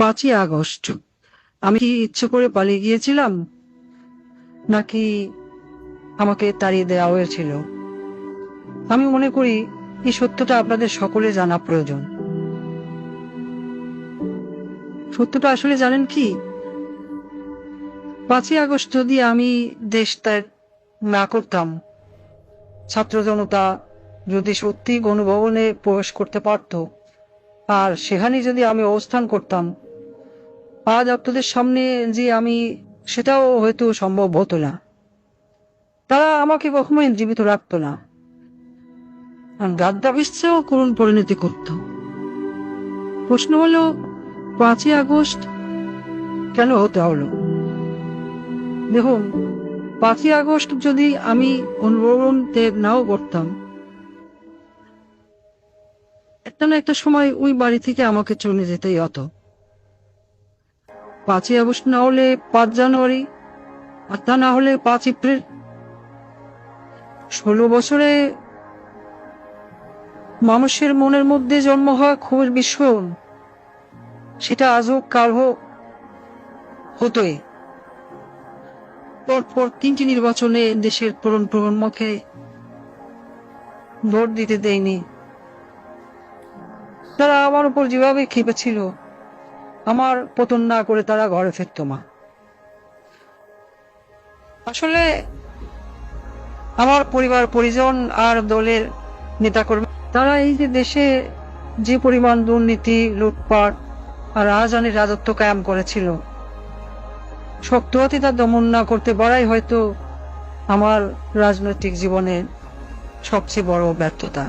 5ই August আমি কি ইচ্ছে করে পালিয়ে গিয়েছিলাম, নাকি আমাকে তাড়িয়ে দেওয়া হয়েছিল? আমি মনে করি এই সত্যটা আপনাদের সকলে জানা প্রয়োজন। সত্যটা আসলে জানেন কি, 5ই আগস্ট যদি আমি দেশ ত্যাগ না করতাম, ছাত্র জনতা যদি সত্যি গণভবনে প্রবেশ করতে পারত, আর সেখানে যদি আমি অবস্থান করতাম, আজ আপনাদের সামনে যে আমি, সেটাও হয়তো সম্ভব হতো না। তারা আমাকে কখনোই জীবিত রাখতো না, গাদ্দাফির চেয়েও করুণ পরিণতি করত। প্রশ্ন হলো, 5ই আগস্ট কেন হতে হলো? দেখুন, 5ই আগস্ট যদি আমি অনুভবন ত্যাগ নাও করতাম, একটা না একটা সময় ওই বাড়ি থেকে আমাকে চলে যেতেই হতো। 5ই আগস্ট না হলে 5 জানুয়ারি, আর তা না হলে 5 এপ্রিল। 16 বছরে মানুষের মনের মধ্যে জন্ম হওয়া ক্ষোভের বিস্ফোরণ, সেটা আজ হোক কাল হোক হতোই। পরপর 3টি নির্বাচনে দেশের তরুণ প্রজন্মকে ভোট দিতে দেয়নি। তারা আমার উপর যেভাবে খেপেছিল, আমার পতন না করে তারা ঘরে ফিরত না। আসলে আমার পরিবার পরিজন আর দলের নেতাকর্মী, তারা এই যে দেশে যে পরিমাণ দুর্নীতি, লুটপাট আর রাজধানীর রাজত্ব কায়েম করেছিল, শক্ত হাতে তা দমন না করতে পারাই হয়তো আমার রাজনৈতিক জীবনের সবচেয়ে বড় ব্যর্থতা।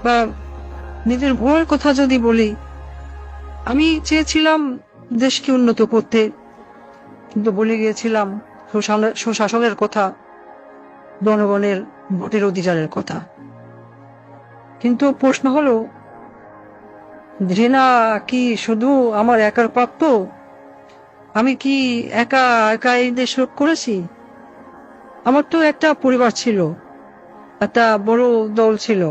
বা নিজের ভুলের কথা যদি বলি, আমি চেয়েছিলাম দেশকে উন্নত করতে, কিন্তু বলে গিয়েছিলাম সুশাসনের কথা, জনগণের ভোটের অধিকারের কথা। কিন্তু প্রশ্ন হলো, ঘৃণা কি শুধু আমার একার প্রাপ্য? আমি কি একা একা এই দেশ রোধ করেছি? আমার তো একটা পরিবার ছিল, একটা বড় দল ছিল।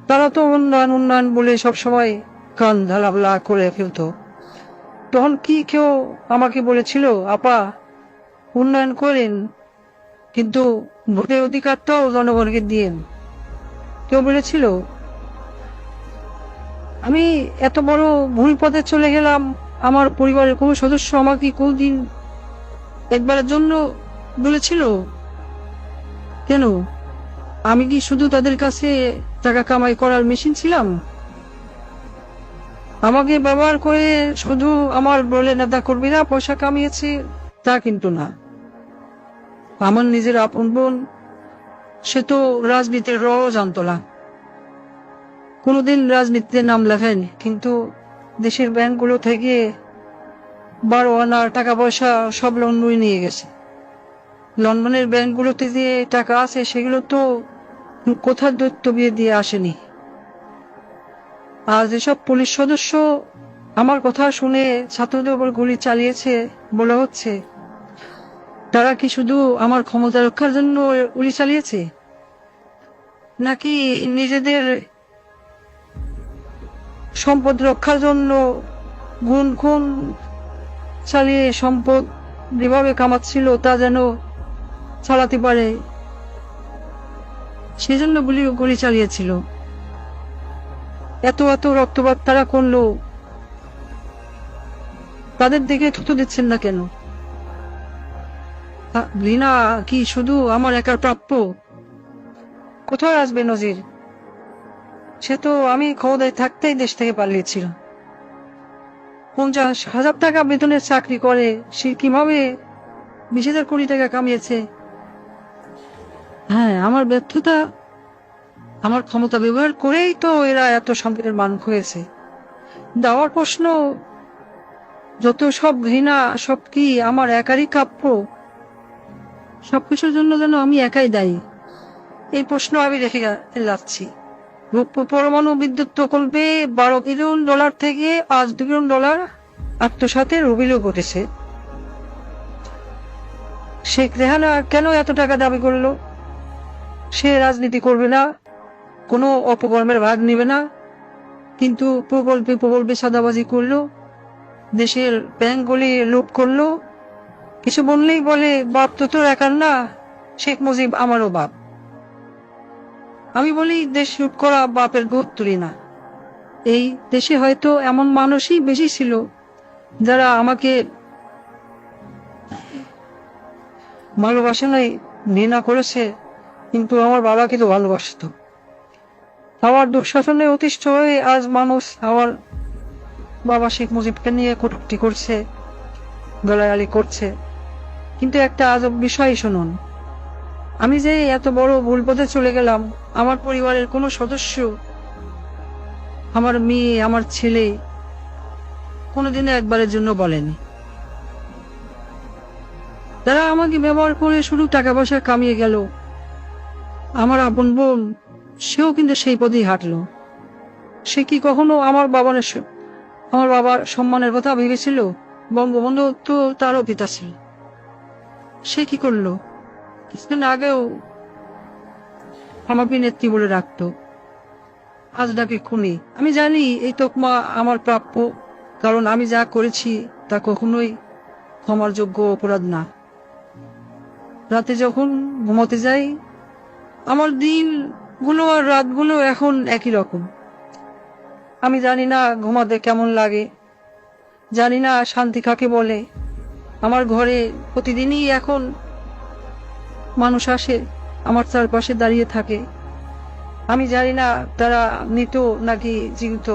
তারা তো উন্নয়ন উন্নয়ন বলে সবসময় কান ঢালাবলা করে ফেলতো। তখন কি কেউ আমাকে বলেছিল, আপা উন্নয়ন করেন, কিন্তু ভোটের অধিকারটাও জনগণকে দিয়েন? কেউ বলেছিল? আমি এত বড় ভুল পথে চলে গেলাম, আমার পরিবারের কোনো সদস্য আমাকে কোনদিন একবারের জন্য বলেছিল? কেন? আমি কি শুধু তাদের কাছে টাকা কামাই করার মেশিন ছিলাম? আমাকে ব্যবহার করে শুধু আমার বলে নেতা কর্মীরা পয়সা কামিয়েছে তা কিন্তু না। আমার নিজের আপন বোন, সে তো রাজনীতির র জানতো না, কোনোদিন রাজনীতিতে নাম লেখায়নি, কিন্তু দেশের ব্যাংকগুলো থেকে 12 আনার টাকা পয়সা সব লন্ডনে নিয়ে গেছে। লন্ডনের ব্যাংকগুলোতে যে টাকা আছে, সেগুলো তো কোথার দৈত্য বিয়ে দিয়ে আসেনি। আর যেসব পুলিশ সদস্য আমার কথা শুনে ছাত্রদের উপর গুলি চালিয়েছে বলা হচ্ছে, তারা কি শুধু আমার ক্ষমতা রক্ষার জন্য গুলি চালিয়েছে, নাকি নিজেদের সম্পদ রক্ষার জন্য গুণ খুন চালিয়ে সম্পদ যেভাবে কামাচ্ছিল তা যেন চালাতে পারে, সেজন্য গুলি চালিয়েছিল? এত এত রক্তপাত তারা করলো, তাদের দিকে থুতু দিচ্ছেন না কেন? ঘৃণা কি শুধু আমার একার প্রাপ্য? কোথায় আসবে নজির? সে তো আমি ক্ষমতায় থাকতেই দেশ থেকে পালিয়েছিল। 50,000 টাকা বেতনের চাকরি করে সে কিভাবে 20,000 কোটি টাকা কামিয়েছে? হ্যাঁ, আমার ব্যর্থতা, আমার ক্ষমতা ব্যবহার করেই তো এরা এত সম্পদের মান হয়েছে। দেওয়ার প্রশ্ন, যত সব ঘৃণা, সব কি আমার একারই প্রাপ্য? সবকিছুর জন্য যেন আমি একাই দায়ী, এই প্রশ্ন আমি রেখে যাচ্ছি। পরমাণু বিদ্যুৎ প্রকল্পে $12 বিলিয়ন থেকে আজ $2 বিলিয়ন আত্মসাতের অভিযোগ উঠেছে। শেখ রেহানা কেন এত টাকা দাবি করলো? সে রাজনীতি করবে না, কোনো অপকর্মের ভাগ নিবে না, কিন্তু প্রকল্পে সাদাবাজি করলো, দেশের ব্যাংকগুলি লুট করলো। কিছু বললেই বলে বাপ তো তোর একার না, শেখ মুজিব আমারও বাপ। আমি বলি দেশ লুট করা বাপের গোত্তরি না। এই দেশে হয়তো এমন মানুষই বেশি ছিল যারা আমাকে ভালোবাসে নাই, ঘৃণা করেছে, কিন্তু আমার বাবাকে তো ভালোবাসত। আমার দুঃশাসনে অতিষ্ঠ হয়ে আজ মানুষ আমার বাবা শেখ মুজিবকে নিয়ে কটূক্তি করছে, গালাগালি করছে। কিন্তু একটা আজব বিষয় শুনুন, আমি যে এত বড় ভুল পথে চলে গেলাম, আমার পরিবারের কোনো সদস্য, আমার মেয়ে, আমার ছেলে কোনোদিনও একবারের জন্য বলেনি। তারা আমাকে ব্যবহার করে শুধু টাকা পয়সা কামিয়ে গেল। আমার আপন বোন, সেও কিন্তু সেই পথেই হাঁটলো। সে কি কখনো আমার বাবার সম্মানের কথা ভেবেছিল? বঙ্গবন্ধু তো তারও পিতা ছিল। সে কি করলো? কিছুদিন আগেও আমাকে নেত্রী বলে রাখতো, আজ ডাকে খুনি। আমি জানি এই তকমা আমার প্রাপ্য, কারণ আমি যা করেছি তা কখনোই ক্ষমার যোগ্য অপরাধ না। রাতে যখন ঘুমোতে যাই, আমার দিনগুলো আর রাতগুলো এখন একই রকম। আমি জানি না ঘুমাতে কেমন লাগে, জানি না শান্তি কাকে বলে। আমার ঘরে প্রতিদিনই এখন মানুষ আসে, আমার চারপাশে দাঁড়িয়ে থাকে। আমি জানি না তারা মৃত নাকি জীবিত।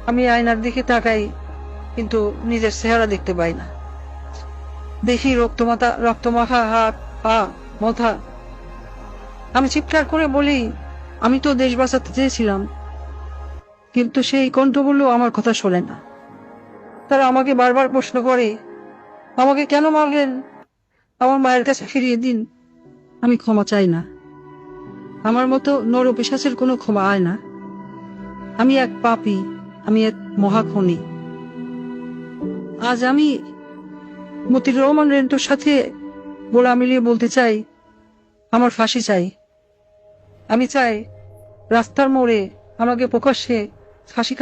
আমি আয়নার দিকে তাকাই, কিন্তু নিজের চেহারা দেখতে পাই না। দেখি রক্তমাখা হাত, পা, মাথা। আমি চিৎকার করে বলি, আমি তো দেশ বাঁচাতে চেয়েছিলাম, কিন্তু সেই কণ্ঠগুলো আমার কথা শোনে না। তারা আমাকে বারবার প্রশ্ন করে, আমাকে কেন মারলেন? আমার মায়ের কাছে ফিরিয়ে দিন। আমি ক্ষমা চাই না। আমার মতো নরপিশাচের কোনো ক্ষমা হয় না। আমি এক পাপী, আমি এক মহাখনি। আজ আমি মতিউর রহমান রেন্টুর সাথে গোলা মিলিয়ে বলতে চাই, আমার ফাঁসি চাই। আমি চাই রাস্তার মোড়ে আমাকে প্রকাশ্যে ফাঁসি